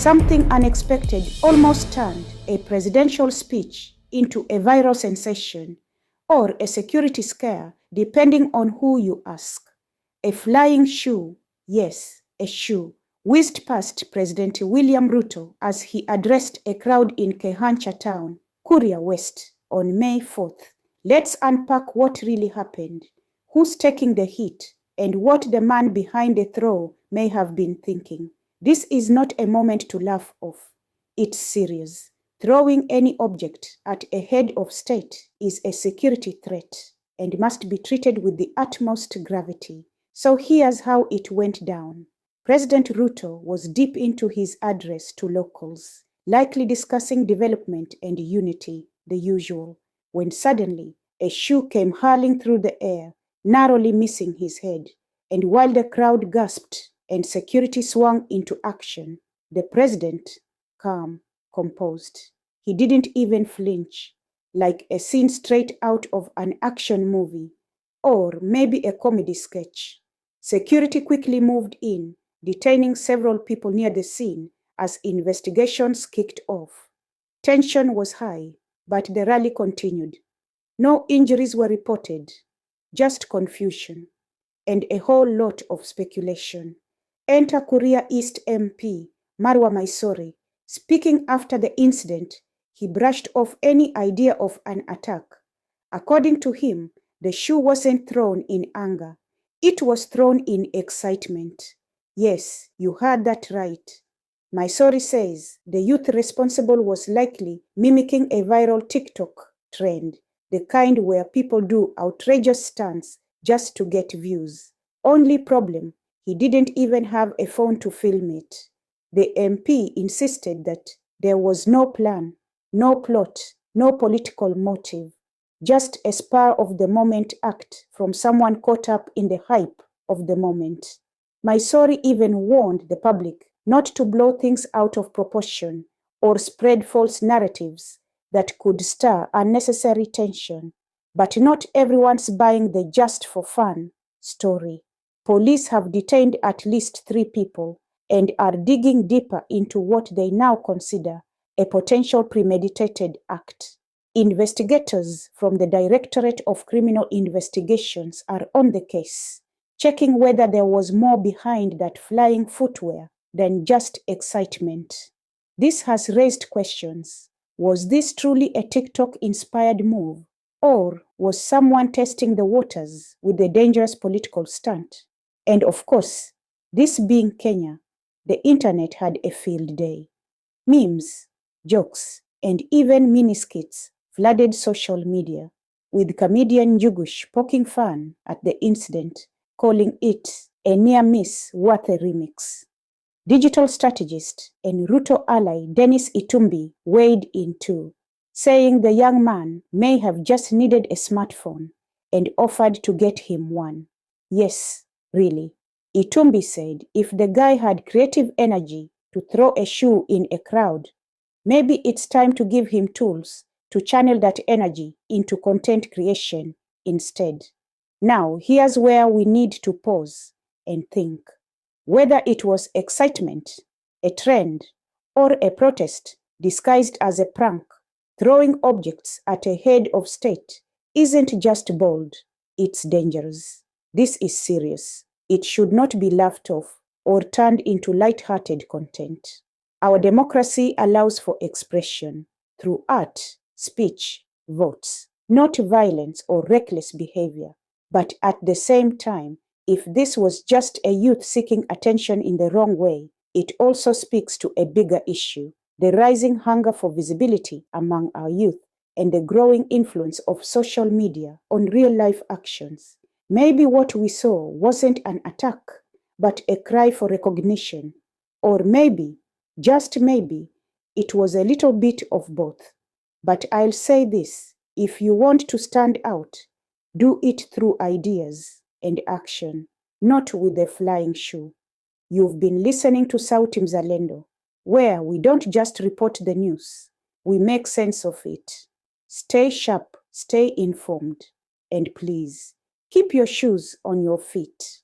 Something unexpected almost turned a presidential speech into a viral sensation or a security scare, depending on who you ask. A flying shoe, yes, a shoe, whizzed past President William Ruto as he addressed a crowd in Kehancha town, Kuria West, on May 4th. Let's unpack what really happened, who's taking the hit, and what the man behind the throw may have been thinking. This is not a moment to laugh off. It's serious. Throwing any object at a head of state is a security threat and must be treated with the utmost gravity. So here's how it went down. President Ruto was deep into his address to locals, likely discussing development and unity, the usual, when suddenly a shoe came hurling through the air, narrowly missing his head. And while the crowd gasped and security swung into action, the president, calm, composed. He didn't even flinch, like a scene straight out of an action movie, or maybe a comedy sketch. Security quickly moved in, detaining several people near the scene as investigations kicked off. Tension was high, but the rally continued. No injuries were reported, just confusion, and a whole lot of speculation. Enter Kuria East MP, Marwa Maisori. Speaking after the incident, he brushed off any idea of an attack. According to him, the shoe wasn't thrown in anger. It was thrown in excitement. Yes, you heard that right. Maisori says the youth responsible was likely mimicking a viral TikTok trend, the kind where people do outrageous stunts just to get views. Only problem, he didn't even have a phone to film it. The MP insisted that there was no plan, no plot, no political motive, just a spur-of-the-moment act from someone caught up in the hype of the moment. Maisori even warned the public not to blow things out of proportion or spread false narratives that could stir unnecessary tension. But not everyone's buying the just for fun story. Police have detained at least 3 people and are digging deeper into what they now consider a potential premeditated act. Investigators from the Directorate of Criminal Investigations are on the case, checking whether there was more behind that flying footwear than just excitement. This has raised questions. Was this truly a TikTok-inspired move, or was someone testing the waters with a dangerous political stunt? And of course, this being Kenya, the internet had a field day. Memes, jokes, and even mini-skits flooded social media, with comedian Njugush poking fun at the incident, calling it a near miss worth a remix. Digital strategist and Ruto ally Dennis Itumbi weighed in too, saying the young man may have just needed a smartphone and offered to get him one. Yes, really. Itumbi said if the guy had creative energy to throw a shoe in a crowd, maybe it's time to give him tools to channel that energy into content creation instead. Now, here's where we need to pause and think. Whether it was excitement, a trend, or a protest disguised as a prank, throwing objects at a head of state isn't just bold, it's dangerous. This is serious. It should not be laughed off or turned into light-hearted content. Our democracy allows for expression through art, speech, votes, not violence or reckless behavior. But at the same time, if this was just a youth seeking attention in the wrong way, it also speaks to a bigger issue, the rising hunger for visibility among our youth and the growing influence of social media on real-life actions. Maybe what we saw wasn't an attack, but a cry for recognition. Or maybe, just maybe, it was a little bit of both. But I'll say this, if you want to stand out, do it through ideas and action, not with a flying shoe. You've been listening to Sauti Mzalendo, where we don't just report the news, we make sense of it. Stay sharp, stay informed, and please, keep your shoes on your feet.